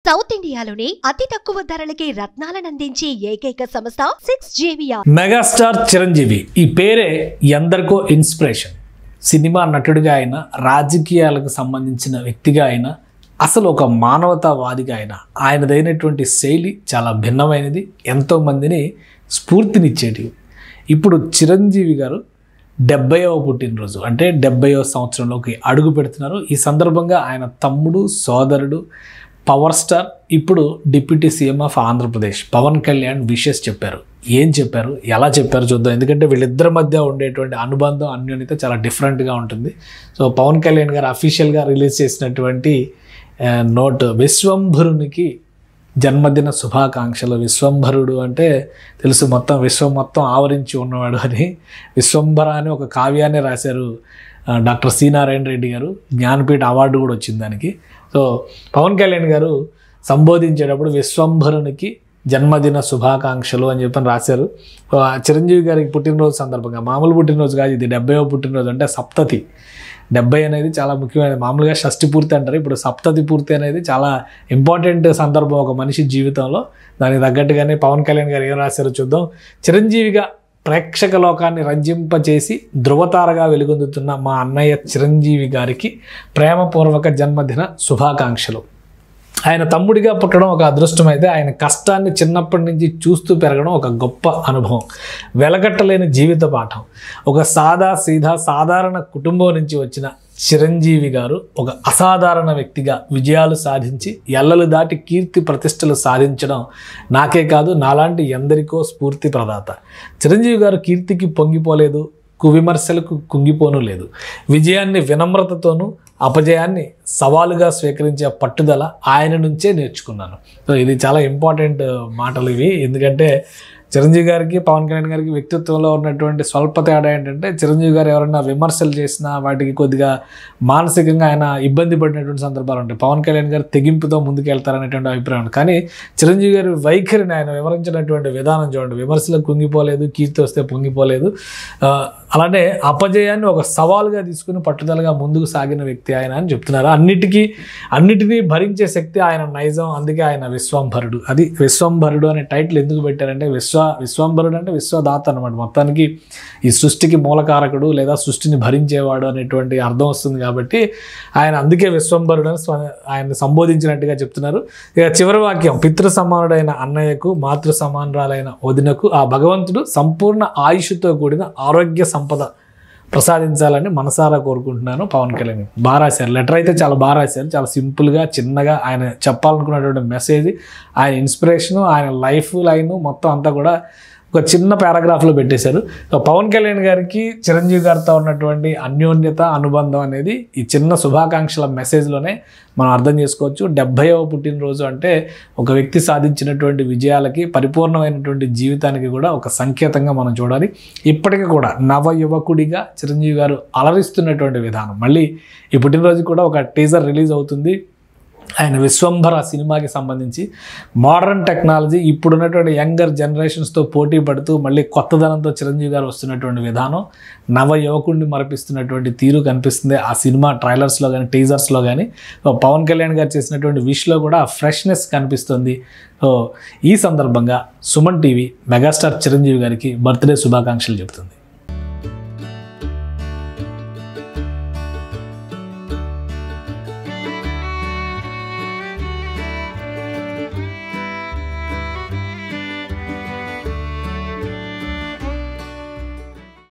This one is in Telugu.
సౌత్ ఇండియాలోనే అతి తక్కువ ధరలకి రత్నాలను అందించే ఏకైక సంస్థ 6JVR. మెగాస్టార్ చిరంజీవి ఈ పేరే ఎందరికో ఇన్స్పిరేషన్. సినిమా నటుడిగా అయినా, రాజకీయాలకు సంబంధించిన వ్యక్తిగా అయినా, అసలు ఒక మానవతావాదిగా అయినా ఆయనదైనటువంటి శైలి చాలా భిన్నమైనది, ఎంతోమందిని స్ఫూర్తినిచ్చేటివి. ఇప్పుడు చిరంజీవి గారు 70వ పుట్టినరోజు అంటే 70వ సంవత్సరంలోకి అడుగు పెడుతున్నారు. ఈ సందర్భంగా ఆయన తమ్ముడు, సోదరుడు, పవర్ స్టార్, ఇప్పుడు deputy CM of Andhra Pradesh Pawan Kalyan wishes చెప్పారు. ఏం చెప్పారు, ఎలా చెప్పారు చూద్దాం. ఎందుకంటే వీళ్ళిద్దరి మధ్య ఉండేటువంటి అనుబంధం, అన్యోన్యత చాలా డిఫరెంట్గా ఉంటుంది. సో పవన్ కళ్యాణ్ గారు అఫీషియల్గా రిలీజ్ చేసినటువంటి నోట్, విశ్వంభరునికి జన్మదిన శుభాకాంక్షలు. విశ్వంభరుడు అంటే తెలుసు, మొత్తం విశ్వం మొత్తం ఆవరించి ఉన్నవాడు అని. విశ్వంభర అని ఒక కావ్యాన్ని రాశారు డాక్టర్ సి నారాయణ రెడ్డి గారు. జ్ఞానపీఠ అవార్డు కూడా వచ్చింది దానికి. సో పవన్ కళ్యాణ్ గారు సంబోధించేటప్పుడు విశ్వంభరునికి జన్మదిన శుభాకాంక్షలు అని చెప్పని రాశారు. చిరంజీవి గారికి పుట్టినరోజు సందర్భంగా, మామూలు పుట్టినరోజు కాదు ఇది, 70వ పుట్టినరోజు అంటే సప్తతి. 70 అనేది చాలా ముఖ్యమైనది. మామూలుగా షష్ఠి పూర్తి అంటారు, ఇప్పుడు సప్తతి పూర్తి అనేది చాలా ఇంపార్టెంట్ సందర్భం ఒక మనిషి జీవితంలో. దానికి తగ్గట్టుగానే పవన్ కళ్యాణ్ గారు ఏం రాశారో చూద్దాం. చిరంజీవిగా ప్రేక్షక లోకాన్ని రంజింపచేసి ధృవతారగా వెలుగొందుతున్న మా అన్నయ్య చిరంజీవి గారికి ప్రేమపూర్వక జన్మదిన శుభాకాంక్షలు. ఆయన తమ్ముడిగా పుట్టడం ఒక అదృష్టం అయితే, ఆయన కష్టాన్ని చిన్నప్పటి నుంచి చూస్తూ పెరగడం ఒక గొప్ప అనుభవం, వెలగట్టలేని జీవిత పాఠం. ఒక సాధారణ కుటుంబం నుంచి వచ్చిన చిరంజీవి గారు ఒక అసాధారణ వ్యక్తిగా విజయాలు సాధించి ఎల్లలు దాటి కీర్తి ప్రతిష్టలు సాధించడం నాకే కాదు, నాలాంటి ఎందరికో స్ఫూర్తి ప్రదాత. చిరంజీవి గారు కీర్తికి పొంగిపోలేదు, కువిమర్శలకు కుంగిపోను లేదు. విజయాన్ని వినమ్రతతోనూ, అపజయాన్ని సవాలుగా స్వీకరించే పట్టుదల ఆయన నుంచే నేర్చుకున్నాను. సో ఇది చాలా ఇంపార్టెంట్ మాటలు ఇవి. ఎందుకంటే చిరంజీవి గారికి, పవన్ కళ్యాణ్ గారికి వ్యక్తిత్వంలో ఉన్నటువంటి స్వల్ప తేడా ఏంటంటే, చిరంజీవి గారు ఎవరైనా విమర్శలు చేసినా వాటికి కొద్దిగా మానసికంగా ఆయన ఇబ్బంది పడినటువంటి సందర్భాలు ఉంటాయి. పవన్ కళ్యాణ్ గారు తెగింపుతో ముందుకెళ్తారనేటువంటి అభిప్రాయం ఉంది. కానీ చిరంజీవి గారి వైఖరిని ఆయన వివరించినటువంటి విధానం చూడండి. విమర్శలకు కుంగిపోలేదు, కీర్తి వస్తే పొంగిపోలేదు. అలానే అపజయాన్ని ఒక సవాలుగా తీసుకుని పట్టుదలగా ముందుకు సాగిన వ్యక్తి ఆయన అని చెప్తున్నారు. అన్నిటినీ భరించే శక్తి ఆయన నైజం, అందుకే ఆయన విశ్వంభరుడు. అది విశ్వంభరుడు అనే టైటిల్ ఎందుకు పెట్టారంటే, విశ్వంభరుడు అంటే విశ్వదాత అనమాట. మొత్తానికి ఈ సృష్టికి మూలకారకుడు లేదా సృష్టిని భరించేవాడు అనేటువంటి అర్థం వస్తుంది కాబట్టి ఆయన అందుకే విశ్వంభరుడు అని ఆయన్ని సంబోధించినట్టుగా చెప్తున్నారు. ఇక చివరి వాక్యం, పితృ సమానుడైన అన్నయ్యకు, మాతృ సమానురాలైన వదినకు ఆ భగవంతుడు సంపూర్ణ ఆయుష్తో కూడిన ఆరోగ్య సంపద ప్రసాదించాలని మనసారా కోరుకుంటున్నాను. పవన్ కళ్యాణ్ బాగా రాశారు. లెటర్ అయితే చాలా బాగా రాశారు. చాలా సింపుల్గా, చిన్నగా ఆయన చెప్పాలనుకున్నటువంటి మెసేజ్, ఆయన ఇన్స్పిరేషను, ఆయన లైఫ్ లైను మొత్తం అంతా కూడా ఒక చిన్న పారాగ్రాఫ్లో పెట్టేశారు. సో పవన్ కళ్యాణ్ గారికి చిరంజీవి గారితో ఉన్నటువంటి అన్యోన్యత, అనుబంధం అనేది ఈ చిన్న శుభాకాంక్షల మెసేజ్లోనే మనం అర్థం చేసుకోవచ్చు. 70వ పుట్టినరోజు అంటే ఒక వ్యక్తి సాధించినటువంటి విజయాలకి, పరిపూర్ణమైనటువంటి జీవితానికి కూడా ఒక సంకేతంగా మనం చూడాలి. ఇప్పటికీ కూడా నవ యువకుడిగా చిరంజీవి గారు అలరిస్తున్నటువంటి విధానం. మళ్ళీ ఈ పుట్టినరోజు కూడా ఒక టీజర్ రిలీజ్ అవుతుంది. ఆయన విశ్వంభర సినిమాకి సంబంధించి మోడర్న్ టెక్నాలజీ, ఇప్పుడున్నటువంటి యంగర్ జనరేషన్స్తో పోటీ పడుతూ మళ్ళీ కొత్తదనంతో చిరంజీవి గారు వస్తున్నటువంటి విధానం, నవ యువకుడిని మరపిస్తున్నటువంటి తీరు కనిపిస్తుంది ఆ సినిమా ట్రైలర్స్లో కానీ, టీజర్స్లో కానీ. పవన్ కళ్యాణ్ గారు చేసినటువంటి విష్లో కూడా ఫ్రెష్నెస్ కనిపిస్తుంది. సో ఈ సందర్భంగా సుమన్ టీవీ మెగాస్టార్ చిరంజీవి గారికి బర్త్డే శుభాకాంక్షలు చెబుతుంది.